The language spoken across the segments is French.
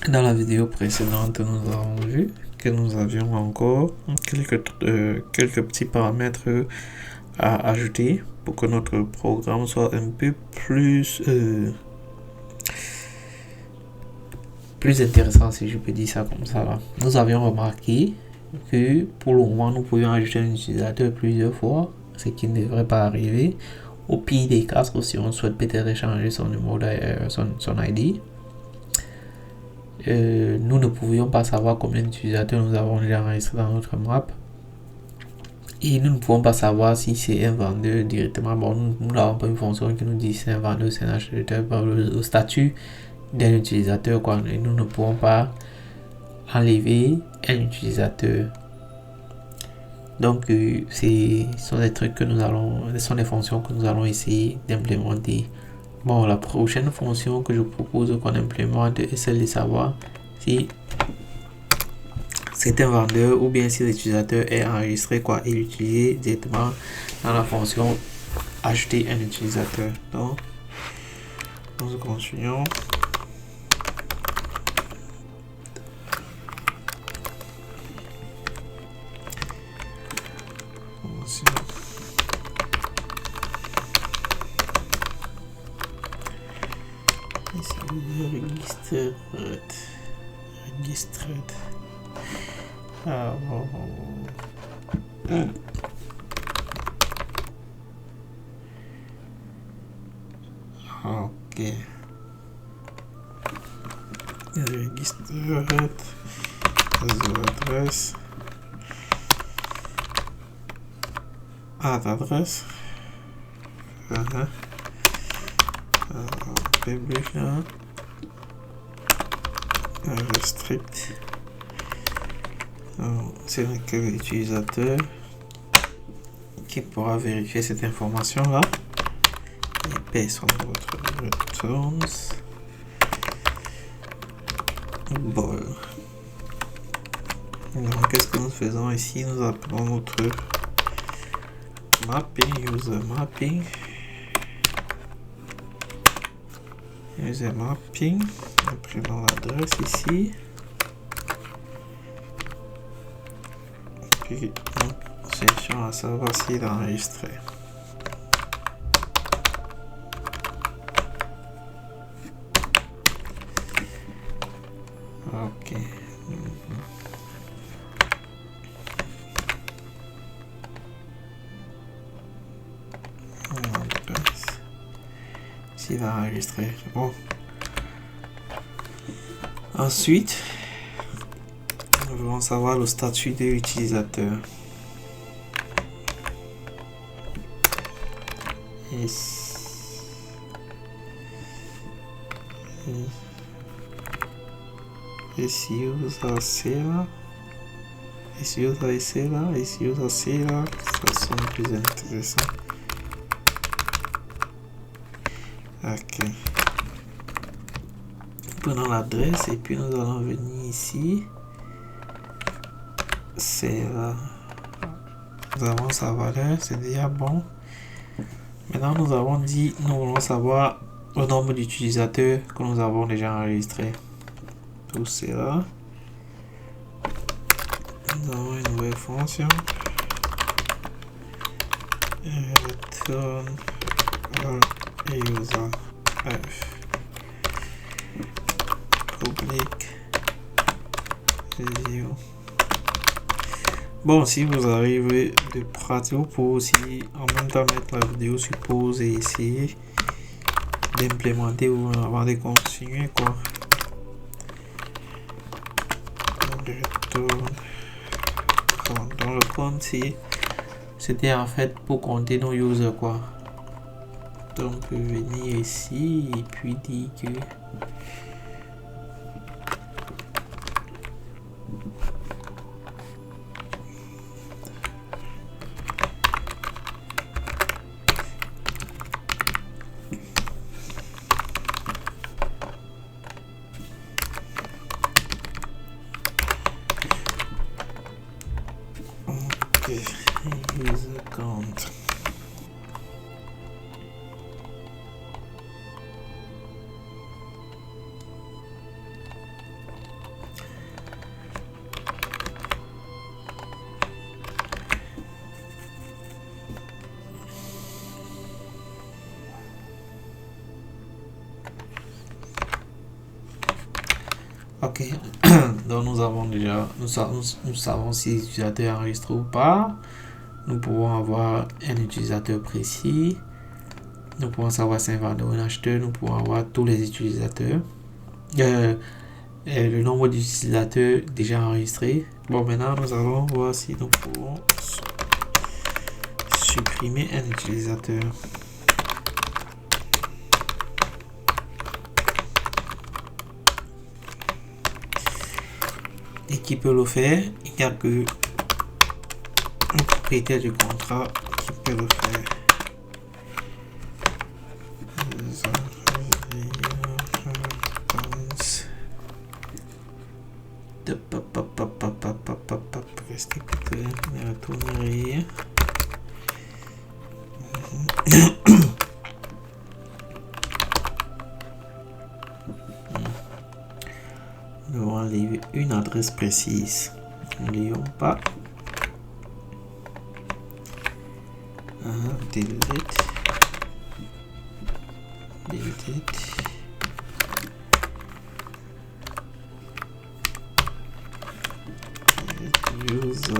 Dans la vidéo précédente, nous avons vu que nous avions encore quelques petits paramètres à ajouter pour que notre programme soit un peu plus intéressant, si je peux dire ça comme ça. Nous avions remarqué que pour le moment, nous pouvions ajouter un utilisateur plusieurs fois, ce qui ne devrait pas arriver. Au pire des cas, si on souhaite peut-être échanger son numéro, son ID, nous ne pouvions pas savoir combien d'utilisateurs nous avons déjà enregistrés dans notre map. Et nous ne pouvons pas savoir si c'est un vendeur directement. Bon, nous n'avons pas une fonction qui nous dit si c'est un vendeur, c'est un acheteur, le statut d'un utilisateur, quoi. Et nous ne pouvons pas enlever un utilisateur. Donc, ce sont des trucs que ce sont des fonctions que nous allons essayer d'implémenter. Bon, la prochaine fonction que je propose qu'on implémente est celle de savoir si c'est un vendeur ou bien si l'utilisateur est enregistré et l'utiliser directement dans la fonction ajouter un utilisateur. Donc, nous continuons. Ici, registered. Ok. Registered. Adresse. Adresse. Public là. Restrict. C'est lequel utilisateur qui pourra vérifier cette information là. Et paste on votre returns. Bon. Donc qu'est-ce que nous faisons ici? Nous appelons notre mapping, user mapping. User mapping. Nous prenons l'adresse ici. Puis nous cherchons à savoir s'il est enregistré. Ok. S'il a enregistré. Bon. Ensuite, nous voulons savoir le statut de l'utilisateur. Esse usa cela, esse usa cela, esse usa cela, ça sont plus intéressants. Ok. Prenons l'adresse et puis nous allons venir ici. C'est là. Nous avons sa valeur, c'est déjà bon. Maintenant, nous avons dit, nous voulons savoir le nombre d'utilisateurs que nous avons déjà enregistré. Tout cela. Nous avons une nouvelle fonction. Return all user f. Public vidéo. Bon, si vous arrivez de pratique, vous pouvez aussi en même temps mettre la vidéo sur pause et essayer d'implémenter ou avant de continuer quoi. Dans le compte, c'était en fait pour compter nos users quoi. Donc on peut venir ici et puis dire que user count. Ok, donc nous avons déjà, nous savons si l'utilisateur est enregistré ou pas. Nous pouvons avoir un utilisateur précis. Nous pouvons savoir si c'est un vendeur ou un acheteur. Nous pouvons avoir tous les utilisateurs. Le nombre d'utilisateurs déjà enregistrés. Bon, maintenant nous allons voir si nous pouvons supprimer un utilisateur. Et qui peut le faire? Il n'y a que le propriétaire du contrat qui peut le faire. Restez coupé, ne retournerai. Nous devons enlever une adresse précise. N'oublions pas. Delete. User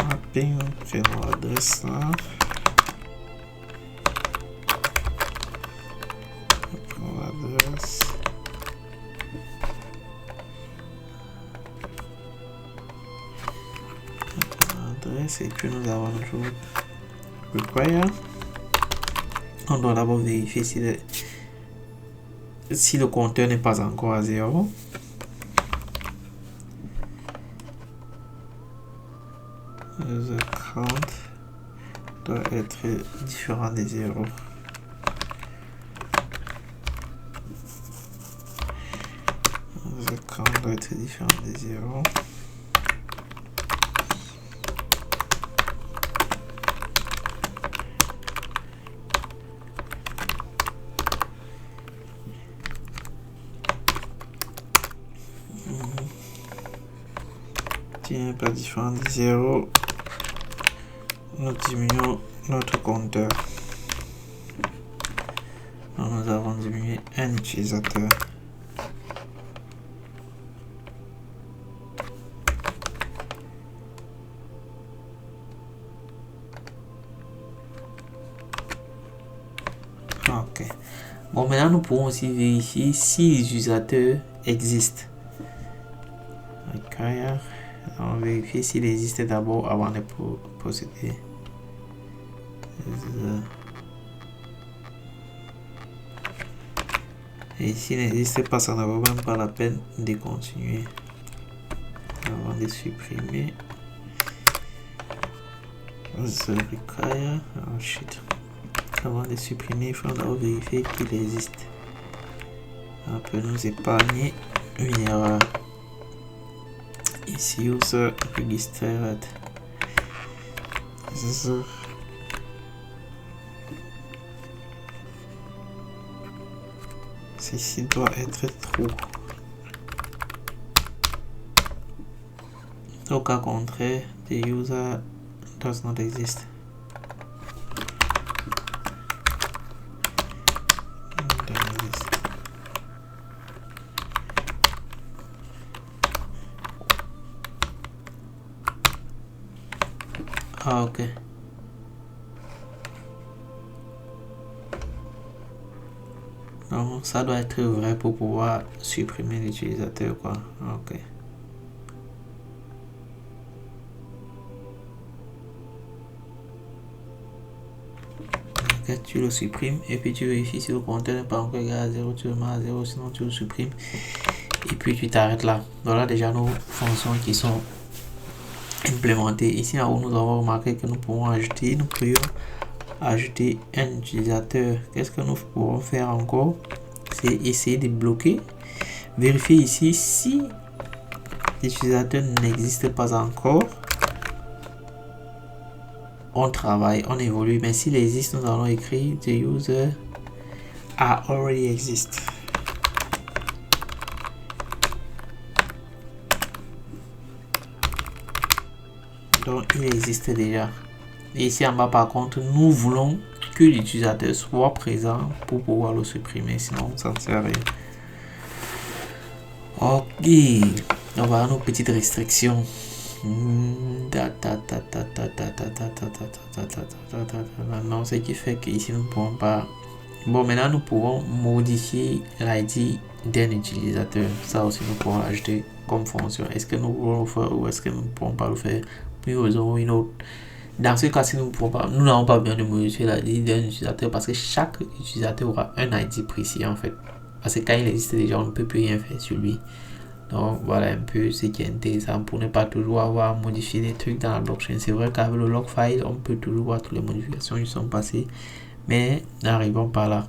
mapping. On fait l'adresse là. L'adresse. Et puis nous avons toujours require. On doit d'abord vérifier si le compteur n'est pas encore à 0. The count doit être différent des 0. The count doit être différent des 0. Pas différent de 0, nous diminuons notre compteur. Donc nous avons diminué un utilisateur. Ok. Bon, maintenant nous pourrons aussi vérifier si les utilisateurs existent. On va vérifier s'il existe d'abord avant de procéder. Et s'il n'existe pas, ça ne vaut même pas la peine de continuer. Avant de supprimer. Avant de supprimer, il faut d'abord vérifier qu'il existe. Ça peut nous épargner une erreur. Ici, user registered. Ceci doit être true. Au cas contraire, the user does not exist. Ah, ok. Donc ça doit être vrai pour pouvoir supprimer l'utilisateur, quoi. Ok. Tu le supprimes et puis tu vérifies si le compteur n'est pas encore égal à 0, tu le mets à 0, sinon tu le supprimes et puis tu t'arrêtes là. Voilà déjà nos fonctions qui sont implémentées. Ici en haut, nous avons remarqué que nous pourrions ajouter un utilisateur. Qu'est-ce que nous pourrons faire encore? C'est essayer de bloquer. Vérifier ici si l'utilisateur n'existe pas encore. On travaille, on évolue, mais s'il existe, nous allons écrire the user already exist. Donc il existe déjà. Et ici en bas par contre, nous voulons que l'utilisateur soit présent pour pouvoir le supprimer, sinon ça ne sert à rien. Ok, on va à nos petites restrictions. Non, ce qui fait qu'ici nous ne pouvons pas. Bon, maintenant nous pouvons modifier l'ID d'un utilisateur. Ça aussi nous pouvons l'ajouter comme fonction. Est-ce que nous pouvons le faire ou est-ce que nous ne pouvons pas le faire? Puis nous avons une autre. Dans ce cas-ci, nous n'avons pas besoin de modifier l'ID d'un utilisateur parce que chaque utilisateur aura un ID précis en fait. Parce que quand il existe déjà, on ne peut plus rien faire sur lui. Donc voilà un peu ce qui est intéressant pour ne pas toujours avoir modifié des trucs dans la blockchain. C'est vrai qu'avec le log file, on peut toujours voir toutes les modifications qui sont passées, mais n'arrivons pas là.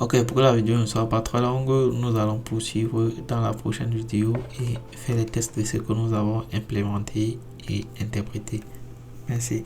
Ok, pour que la vidéo ne soit pas trop longue, nous allons poursuivre dans la prochaine vidéo et faire les tests de ce que nous avons implémenté et interprété. Merci.